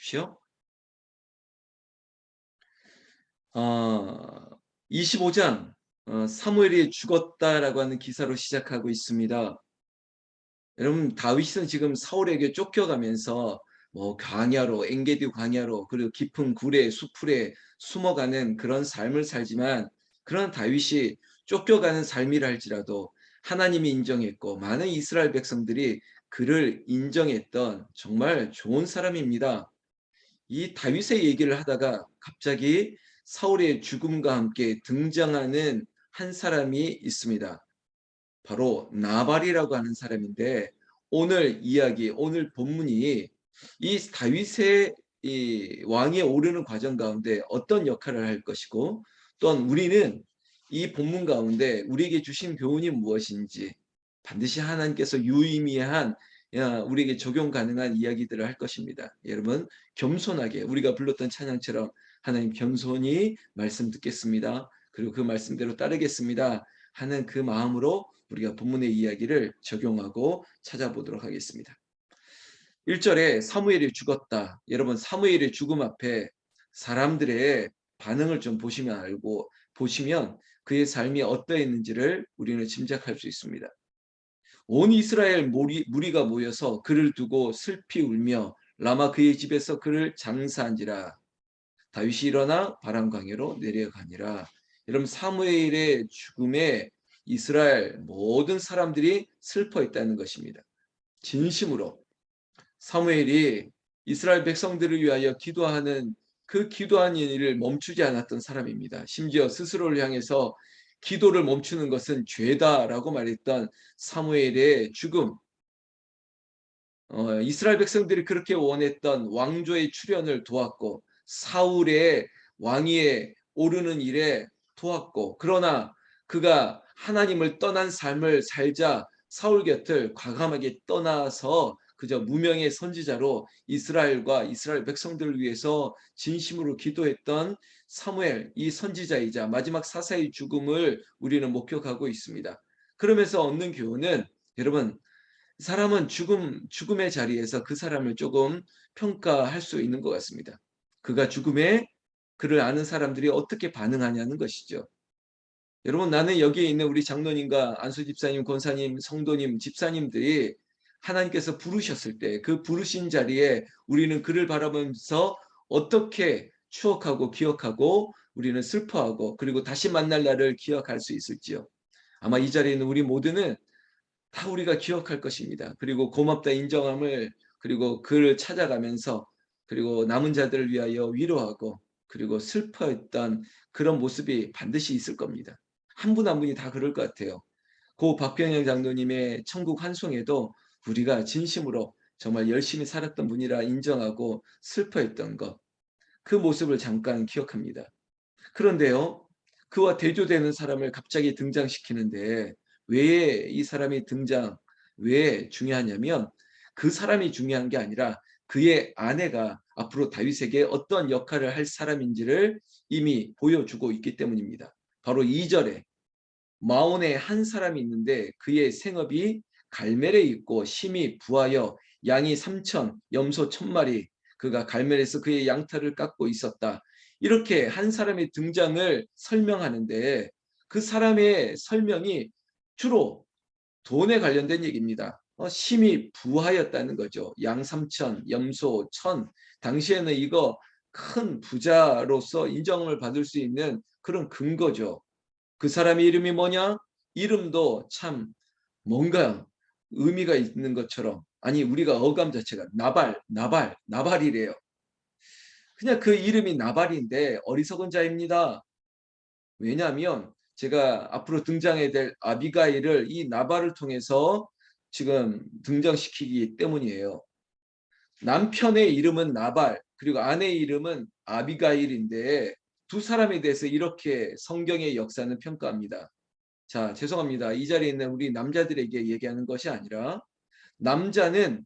주십시오. 25장 사무엘이 죽었다라고 하는 기사로 시작하고 있습니다. 여러분 다윗은 지금 사울에게 쫓겨가면서 뭐 광야로 엔게디 광야로 그리고 깊은 굴에 수풀에 숨어가는 그런 삶을 살지만 그런 다윗이 쫓겨가는 삶이라 할지라도 하나님이 인정했고 많은 이스라엘 백성들이 그를 인정했던 정말 좋은 사람입니다. 이 다윗의 얘기를 하다가 갑자기 사울의 죽음과 함께 등장하는 한 사람이 있습니다. 바로 나발이라고 하는 사람인데 오늘 이야기, 오늘 본문이 이 다윗의 이 왕위에 오르는 과정 가운데 어떤 역할을 할 것이고 또한 우리는 이 본문 가운데 우리에게 주신 교훈이 무엇인지 반드시 하나님께서 유의미한 우리에게 적용 가능한 이야기들을 할 것입니다. 여러분 겸손하게 우리가 불렀던 찬양처럼 하나님 겸손히 말씀 듣겠습니다. 그리고 그 말씀대로 따르겠습니다 하는 그 마음으로 우리가 본문의 이야기를 적용하고 찾아보도록 하겠습니다. 1절에 사무엘이 죽었다. 여러분 사무엘의 죽음 앞에 사람들의 반응을 좀 보시면 그의 삶이 어떠했는지를 우리는 짐작할 수 있습니다. 온 이스라엘 무리가 모여서 그를 두고 슬피 울며 라마 그의 집에서 그를 장사한지라. 다윗이 일어나 바람 강으로 내려가니라. 여러분 사무엘의 죽음에 이스라엘 모든 사람들이 슬퍼했다는 것입니다. 진심으로 사무엘이 이스라엘 백성들을 위하여 기도하는 그 기도하는 일을 멈추지 않았던 사람입니다. 심지어 스스로를 향해서 기도를 멈추는 것은 죄다라고 말했던 사무엘의 죽음, 이스라엘 백성들이 그렇게 원했던 왕조의 출현을 도왔고 사울의 왕위에 오르는 일에 도왔고 그러나 그가 하나님을 떠난 삶을 살자 사울 곁을 과감하게 떠나서 그저 무명의 선지자로 이스라엘과 이스라엘 백성들을 위해서 진심으로 기도했던 사무엘 이 선지자이자 마지막 사사의 죽음을 우리는 목격하고 있습니다. 그러면서 얻는 교훈은 여러분 사람은 죽음의 자리에서 그 사람을 조금 평가할 수 있는 것 같습니다. 그가 죽음에 그를 아는 사람들이 어떻게 반응하냐는 것이죠. 여러분 나는 여기에 있는 우리 장로님과 안수 집사님, 권사님, 성도님, 집사님들이 하나님께서 부르셨을 때 그 부르신 자리에 우리는 그를 바라보면서 어떻게 추억하고 기억하고 우리는 슬퍼하고 그리고 다시 만날 날을 기억할 수 있을지요. 아마 이 자리에 있는 우리 모두는 다 우리가 기억할 것입니다. 그리고 고맙다 인정함을 그리고 그를 찾아가면서 그리고 남은 자들을 위하여 위로하고 그리고 슬퍼했던 그런 모습이 반드시 있을 겁니다. 한 분 한 분이 다 그럴 것 같아요. 고 박병영 장로님의 천국 환송에도 우리가 진심으로 정말 열심히 살았던 분이라 인정하고 슬퍼했던 것, 그 모습을 잠깐 기억합니다. 그런데요, 그와 대조되는 사람을 갑자기 등장시키는데 왜 이 사람이 왜 중요하냐면 그 사람이 중요한 게 아니라 그의 아내가 앞으로 다윗에게 어떤 역할을 할 사람인지를 이미 보여주고 있기 때문입니다. 바로 2절에 마온에 한 사람이 있는데 그의 생업이 갈멜에 있고 심히 부하여 양이 3천, 염소 1,000마리, 그가 갈멜에서 그의 양털을 깎고 있었다. 이렇게 한 사람의 등장을 설명하는데 그 사람의 설명이 주로 돈에 관련된 얘기입니다. 심히 부하였다는 거죠. 양 3천, 염소 1,000. 당시에는 이거 큰 부자로서 인정을 받을 수 있는 그런 근거죠. 그 사람의 이름이 뭐냐? 이름도 참 뭔가 의미가 있는 것처럼 아니 우리가 어감 자체가 나발이래요. 그냥 그 이름이 나발인데 어리석은 자입니다. 왜냐하면 제가 앞으로 등장해야 될 아비가일을 이 나발을 통해서 지금 등장시키기 때문이에요. 남편의 이름은 나발 그리고 아내의 이름은 아비가일인데 두 사람에 대해서 이렇게 성경의 역사는 평가합니다. 자, 죄송합니다. 이 자리에 있는 우리 남자들에게 얘기하는 것이 아니라 남자는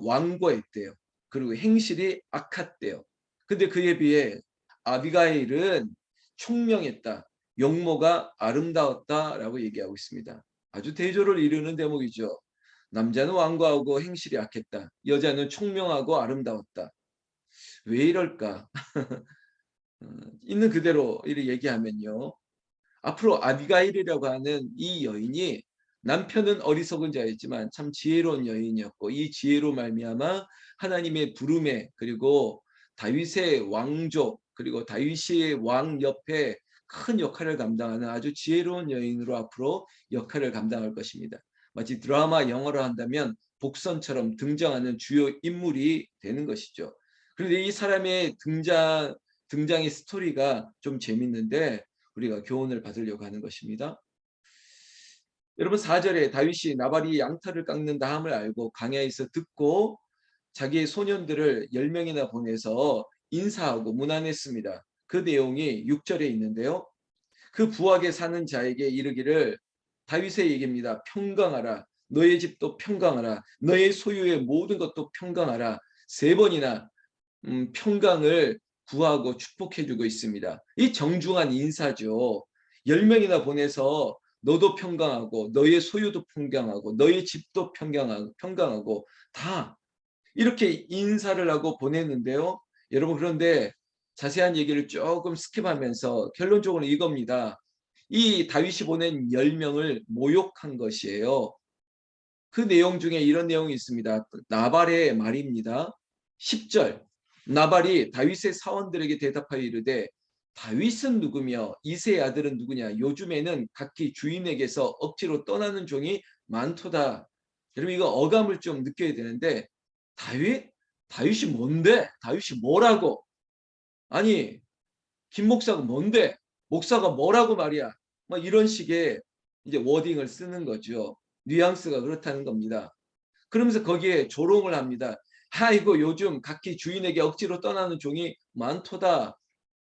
완고했대요. 그리고 행실이 악했대요. 근데 그에 비해 아비가일은 총명했다. 용모가 아름다웠다라고 얘기하고 있습니다. 아주 대조를 이루는 대목이죠. 남자는 완고하고 행실이 악했다. 여자는 총명하고 아름다웠다. 왜 이럴까? 있는 그대로 이렇게 얘기하면요. 앞으로 아비가일이라고 하는 이 여인이 남편은 어리석은 자였지만 참 지혜로운 여인이었고 이 지혜로 말미암아 하나님의 부름에 그리고 다윗의 왕족 그리고 다윗의 왕 옆에 큰 역할을 감당하는 아주 지혜로운 여인으로 앞으로 역할을 감당할 것입니다. 마치 드라마 영화로 한다면 복선처럼 등장하는 주요 인물이 되는 것이죠. 그런데 이 사람의 등장의 스토리가 좀 재밌는데 우리가 교훈을 받으려고 하는 것입니다. 여러분 4절에 다윗이 나발이 양털을 깎는다 함을 알고 광야에서 듣고 자기의 소년들을 10명이나 보내서 인사하고 문안했습니다. 그 내용이 6절에 있는데요. 그 부하게 사는 자에게 이르기를 다윗의 얘기입니다. 평강하라. 너의 집도 평강하라. 너의 소유의 모든 것도 평강하라. 3번이나 평강을 구하고 축복해주고 있습니다. 이 정중한 인사죠. 10명이나 보내서 너도 평강하고 너의 소유도 평강하고 너의 집도 평강하고 다 이렇게 인사를 하고 보냈는데요. 여러분 그런데 자세한 얘기를 조금 스킵하면서 결론적으로 이겁니다. 이 다윗이 보낸 10명을 모욕한 것이에요. 그 내용 중에 이런 내용이 있습니다. 나발의 말입니다. 10절 나발이 다윗의 사원들에게 대답하여 이르되 다윗은 누구며 이새의 아들은 누구냐 요즘에는 각기 주인에게서 억지로 떠나는 종이 많도다. 여러분 이거 어감을 좀 느껴야 되는데 다윗? 다윗이 뭔데? 다윗이 뭐라고? 아니 김 목사가 뭔데? 목사가 뭐라고 말이야? 막 이런 식의 이제 워딩을 쓰는 거죠. 뉘앙스가 그렇다는 겁니다. 그러면서 거기에 조롱을 합니다. 아이고 요즘 각기 주인에게 억지로 떠나는 종이 많도다.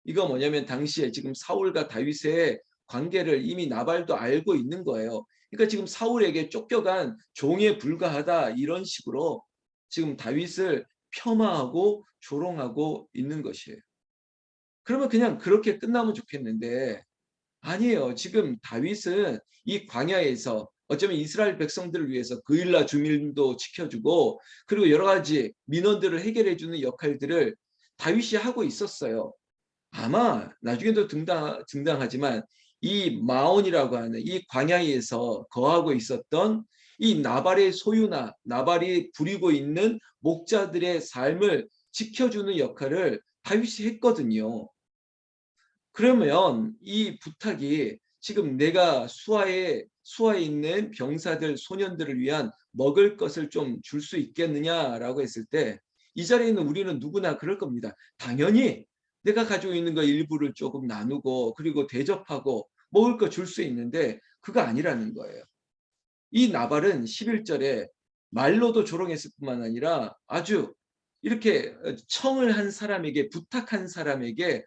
이거 뭐냐면 당시에 지금 사울과 다윗의 관계를 이미 나발도 알고 있는 거예요. 그러니까 지금 사울에게 쫓겨간 종에 불과하다 이런 식으로 지금 다윗을 폄하하고 조롱하고 있는 것이에요. 그러면 그냥 그렇게 끝나면 좋겠는데 아니에요. 지금 다윗은 이 광야에서 어쩌면 이스라엘 백성들을 위해서 그일라 주민도 지켜주고 그리고 여러 가지 민원들을 해결해주는 역할들을 다윗이 하고 있었어요. 아마 나중에도 등장하지만 이 마온이라고 하는 이 광야에서 거하고 있었던 이 나발의 소유나 나발이 부리고 있는 목자들의 삶을 지켜주는 역할을 다윗이 했거든요. 그러면 이 부탁이 지금 내가 수하에 있는 병사들 소년들을 위한 먹을 것을 좀 줄 수 있겠느냐라고 했을 때 이 자리에 있는 우리는 누구나 그럴 겁니다. 당연히 내가 가지고 있는 거 일부를 조금 나누고 그리고 대접하고 먹을 거 줄 수 있는데 그거 아니라는 거예요. 이 나발은 11절에 말로도 조롱했을 뿐만 아니라 아주 이렇게 청을 한 사람에게 부탁한 사람에게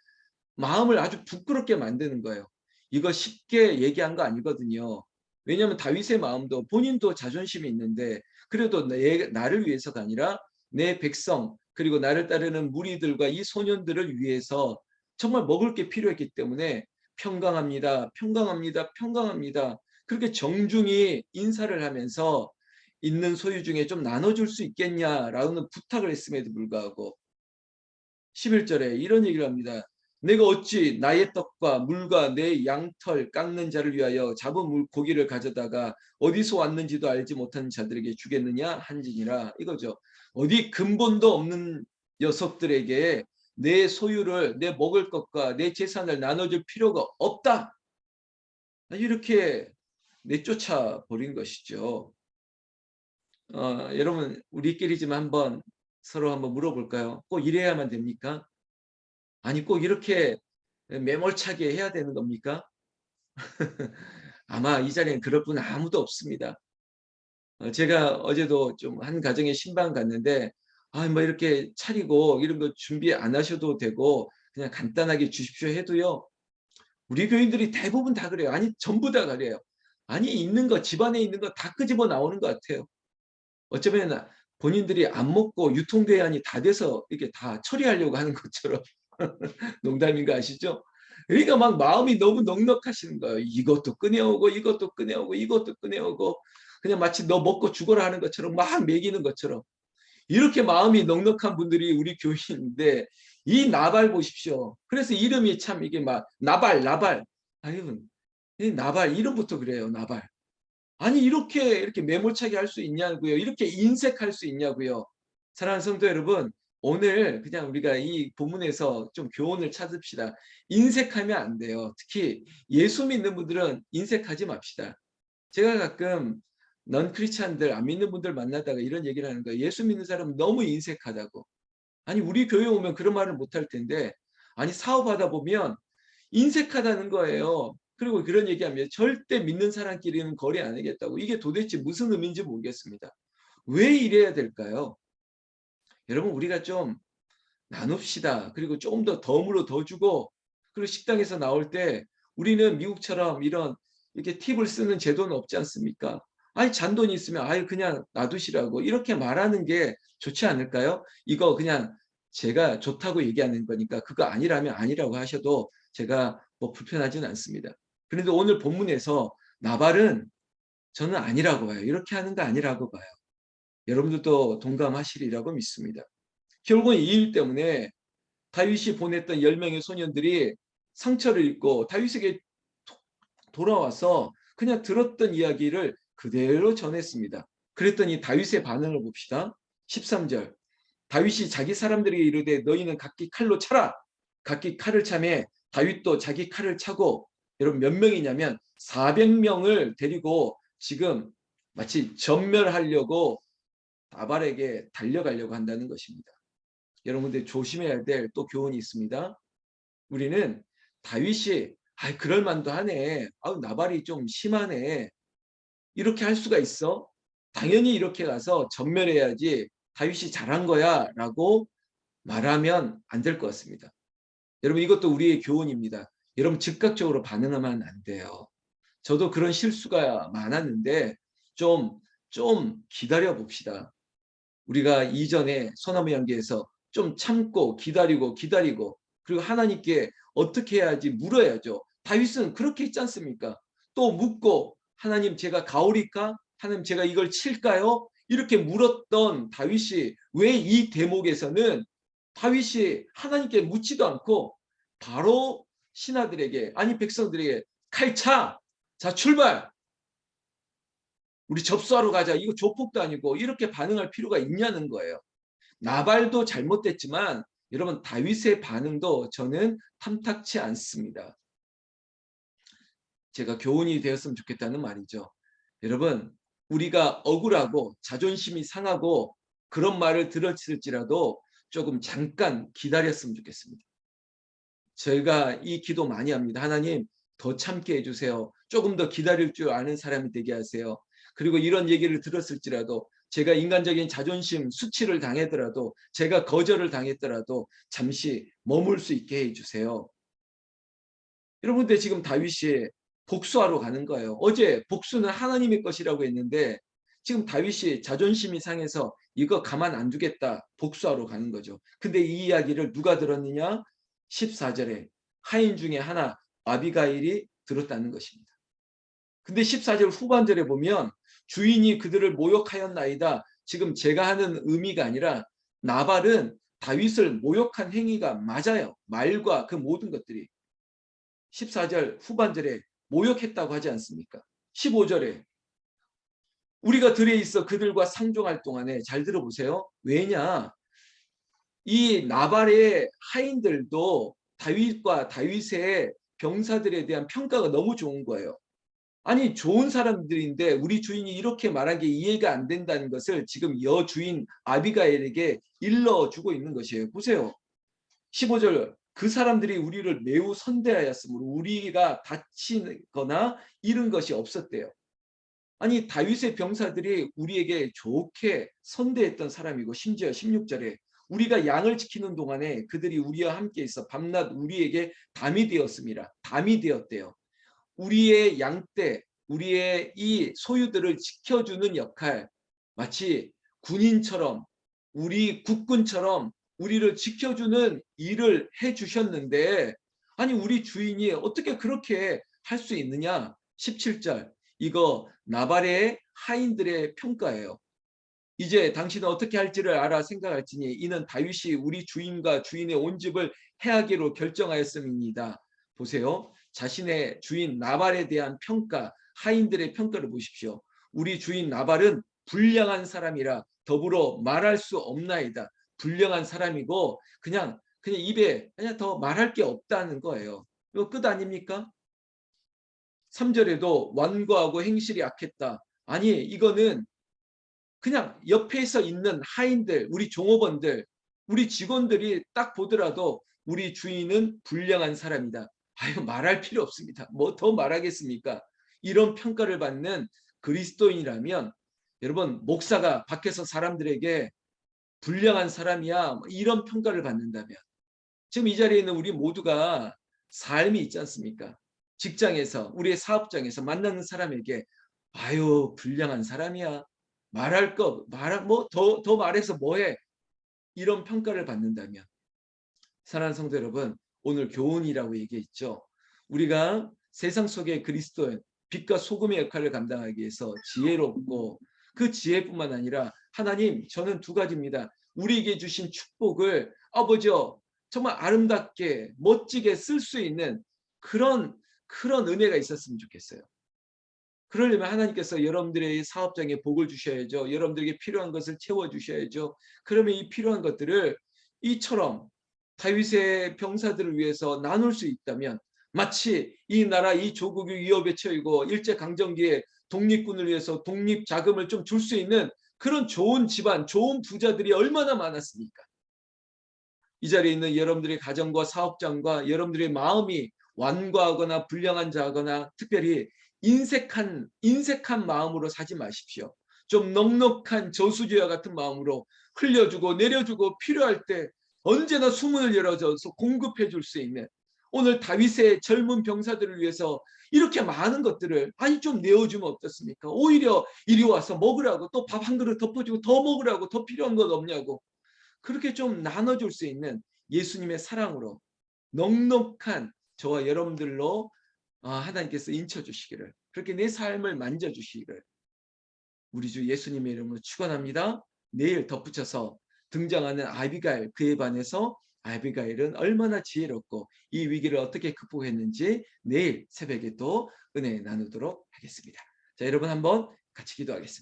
마음을 아주 부끄럽게 만드는 거예요. 이거 쉽게 얘기한 거 아니거든요. 왜냐하면 다윗의 마음도 본인도 자존심이 있는데 그래도 나를 위해서가 아니라 내 백성 그리고 나를 따르는 무리들과 이 소년들을 위해서 정말 먹을 게 필요했기 때문에 평강합니다. 평강합니다. 평강합니다. 그렇게 정중히 인사를 하면서 있는 소유 중에 좀 나눠줄 수 있겠냐라는 부탁을 했음에도 불구하고 11절에 이런 얘기를 합니다. 내가 어찌 나의 떡과 물과 내 양털 깎는 자를 위하여 잡은 고기를 가져다가 어디서 왔는지도 알지 못하는 자들에게 주겠느냐 한지니라 이거죠. 어디 근본도 없는 녀석들에게 내 소유를 내 먹을 것과 내 재산을 나눠줄 필요가 없다. 이렇게 내쫓아 버린 것이죠. 여러분 우리끼리지만 한번 서로 한번 물어볼까요? 꼭 이래야만 됩니까? 아니 꼭 이렇게 매몰차게 해야 되는 겁니까? 아마 이 자리엔 그럴 분 아무도 없습니다. 제가 어제도 좀 한 가정에 신방 갔는데 뭐 이렇게 차리고 이런 거 준비 안 하셔도 되고 그냥 간단하게 주십시오 해도요. 우리 교인들이 대부분 다 그래요. 아니 전부 다 그래요. 아니 있는 거 집안에 있는 거 다 끄집어 나오는 것 같아요. 어쩌면 본인들이 안 먹고 유통대안이 다 돼서 이렇게 다 처리하려고 하는 것처럼 농담인 거 아시죠? 그러니까 막 마음이 너무 넉넉하시는 거예요. 이것도 꺼내오고 이것도 꺼내오고 이것도 꺼내오고 그냥 마치 너 먹고 죽어라 하는 것처럼 막 먹이는 것처럼 이렇게 마음이 넉넉한 분들이 우리 교인인데 이 나발 보십시오. 그래서 이름이 참 이게 막 나발. 아유, 이 나발 이름부터 그래요. 나발. 아니 이렇게 매몰차게 할 수 있냐고요. 이렇게 인색할 수 있냐고요. 사랑하는 성도 여러분, 오늘 그냥 우리가 이 본문에서 좀 교훈을 찾읍시다. 인색하면 안 돼요. 특히 예수 믿는 분들은 인색하지 맙시다. 제가 가끔 넌 크리스찬들 안 믿는 분들 만나다가 이런 얘기를 하는 거예요. 예수 믿는 사람은 너무 인색하다고. 아니 우리 교회 오면 그런 말을 못할 텐데 아니 사업하다 보면 인색하다는 거예요. 그리고 그런 얘기하면 절대 믿는 사람끼리는 거래 안 하겠다고. 이게 도대체 무슨 의미인지 모르겠습니다. 왜 이래야 될까요? 여러분 우리가 좀 나눕시다. 그리고 조금 더 덤으로 더 주고 그리고 식당에서 나올 때 우리는 미국처럼 이런 이렇게 팁을 쓰는 제도는 없지 않습니까? 아니 잔돈이 있으면 아유 그냥 놔두시라고 이렇게 말하는 게 좋지 않을까요? 이거 그냥 제가 좋다고 얘기하는 거니까 그거 아니라면 아니라고 하셔도 제가 뭐 불편하지는 않습니다. 그런데 오늘 본문에서 나발은 저는 아니라고 봐요. 이렇게 하는 거 아니라고 봐요. 여러분들도 동감하시리라고 믿습니다. 결국은 이 일 때문에 다윗이 보냈던 10명의 소년들이 상처를 입고 다윗에게 돌아와서 그냥 들었던 이야기를 그대로 전했습니다. 그랬더니 다윗의 반응을 봅시다. 13절 다윗이 자기 사람들에게 이르되 너희는 각기 칼로 차라. 각기 칼을 차매 다윗도 자기 칼을 차고 여러분 몇 명이냐면 400명을 데리고 지금 마치 전멸하려고 나발에게 달려가려고 한다는 것입니다. 여러분들 조심해야 될 또 교훈이 있습니다. 우리는 다윗이 그럴 만도 하네. 나발이 좀 심하네. 이렇게 할 수가 있어? 당연히 이렇게 가서 전멸해야지 다윗이 잘한 거야 라고 말하면 안 될 것 같습니다. 여러분 이것도 우리의 교훈입니다. 여러분 즉각적으로 반응하면 안 돼요. 저도 그런 실수가 많았는데 좀 기다려 봅시다. 우리가 이전에 소나무 양계에서 좀 참고 기다리고 그리고 하나님께 어떻게 해야지 물어야죠. 다윗은 그렇게 했지 않습니까? 또 묻고 하나님 제가 가오리까? 하나님 제가 이걸 칠까요? 이렇게 물었던 다윗이 왜 이 대목에서는 다윗이 하나님께 묻지도 않고 바로 신하들에게 아니 백성들에게 칼차! 자 출발! 우리 접수하러 가자. 이거 조폭도 아니고 이렇게 반응할 필요가 있냐는 거예요. 나발도 잘못됐지만 여러분 다윗의 반응도 저는 탐탁치 않습니다. 제가 교훈이 되었으면 좋겠다는 말이죠. 여러분 우리가 억울하고 자존심이 상하고 그런 말을 들었을지라도 조금 잠깐 기다렸으면 좋겠습니다. 저희가 이 기도 많이 합니다. 하나님 더 참게 해주세요. 조금 더 기다릴 줄 아는 사람이 되게 하세요. 그리고 이런 얘기를 들었을지라도 제가 인간적인 자존심 수치를 당하더라도 제가 거절을 당했더라도 잠시 머물 수 있게 해주세요. 여러분들 지금 다윗이 복수하러 가는 거예요. 어제 복수는 하나님의 것이라고 했는데 지금 다윗이 자존심이 상해서 이거 가만 안 두겠다 복수하러 가는 거죠. 근데 이 이야기를 누가 들었느냐? 14절에 하인 중에 하나 아비가일이 들었다는 것입니다. 근데 14절 후반절에 보면 주인이 그들을 모욕하였나이다. 지금 제가 하는 의미가 아니라 나발은 다윗을 모욕한 행위가 맞아요. 말과 그 모든 것들이. 14절 후반절에 모욕했다고 하지 않습니까? 15절에 우리가 들에 있어 그들과 상종할 동안에 잘 들어보세요. 왜냐? 이 나발의 하인들도 다윗과 다윗의 병사들에 대한 평가가 너무 좋은 거예요. 아니 좋은 사람들인데 우리 주인이 이렇게 말한 게 이해가 안 된다는 것을 지금 여주인 아비가일에게 일러주고 있는 것이에요. 보세요. 15절 그 사람들이 우리를 매우 선대하였으므로 우리가 다치거나 잃은 것이 없었대요. 아니 다윗의 병사들이 우리에게 좋게 선대했던 사람이고 심지어 16절에 우리가 양을 지키는 동안에 그들이 우리와 함께 있어 밤낮 우리에게 담이 되었습니다. 담이 되었대요. 우리의 양떼, 우리의 이 소유들을 지켜주는 역할, 마치 군인처럼 우리 국군처럼 우리를 지켜주는 일을 해주셨는데 아니 우리 주인이 어떻게 그렇게 할 수 있느냐? 17절 이거 나발의 하인들의 평가예요. 이제 당신은 어떻게 할지를 알아 생각할지니 이는 다윗이 우리 주인과 주인의 온 집을 해하기로 결정하였음입니다. 보세요. 자신의 주인 나발에 대한 평가, 하인들의 평가를 보십시오. 우리 주인 나발은 불량한 사람이라 더불어 말할 수 없나이다. 불량한 사람이고 그냥 입에 그냥 더 말할 게 없다는 거예요. 이거 끝 아닙니까? 3절에도 완고하고 행실이 악했다. 아니 이거는 그냥 옆에서 있는 하인들, 우리 종업원들, 우리 직원들이 딱 보더라도 우리 주인은 불량한 사람이다. 아유 말할 필요 없습니다. 뭐 더 말하겠습니까? 이런 평가를 받는 그리스도인이라면 여러분 목사가 밖에서 사람들에게 불량한 사람이야 뭐 이런 평가를 받는다면 지금 이 자리에 있는 우리 모두가 삶이 있지 않습니까? 직장에서 우리의 사업장에서 만나는 사람에게 아유 불량한 사람이야. 말할 거 말할 뭐 더 말해서 뭐해? 이런 평가를 받는다면 사랑하는 성도 여러분 오늘 교훈이라고 얘기했죠. 우리가 세상 속의 그리스도인 빛과 소금의 역할을 감당하기 위해서 지혜롭고 그 지혜뿐만 아니라 하나님 저는 두 가지입니다. 우리에게 주신 축복을 아버지여 정말 아름답게 멋지게 쓸 수 있는 그런 은혜가 있었으면 좋겠어요. 그러려면 하나님께서 여러분들의 사업장에 복을 주셔야죠. 여러분들에게 필요한 것을 채워주셔야죠. 그러면 이 필요한 것들을 이처럼 다윗의 병사들을 위해서 나눌 수 있다면 마치 이 나라 이 조국이 위협에 처이고 일제강점기에 독립군을 위해서 독립자금을 좀 줄 수 있는 그런 좋은 집안, 좋은 부자들이 얼마나 많았습니까? 이 자리에 있는 여러분들의 가정과 사업장과 여러분들의 마음이 완고하거나 불량한 자거나 특별히 인색한 마음으로 사지 마십시오. 좀 넉넉한 저수지와 같은 마음으로 흘려주고 내려주고 필요할 때 언제나 수문을 열어줘서 공급해 줄 수 있는 오늘 다윗의 젊은 병사들을 위해서 이렇게 많은 것들을 아니 좀 내어주면 어떻습니까? 오히려 이리 와서 먹으라고 또 밥 한 그릇 덮어주고 더 먹으라고 더 필요한 것 없냐고 그렇게 좀 나눠줄 수 있는 예수님의 사랑으로 넉넉한 저와 여러분들로 하나님께서 인쳐주시기를 그렇게 내 삶을 만져주시기를 우리 주 예수님의 이름으로 축원합니다. 내일 덧붙여서 등장하는 아비가일 그에 반해서 아비가일은 얼마나 지혜롭고 이 위기를 어떻게 극복했는지 내일 새벽에 또 은혜 나누도록 하겠습니다. 자 여러분 한번 같이 기도하겠습니다.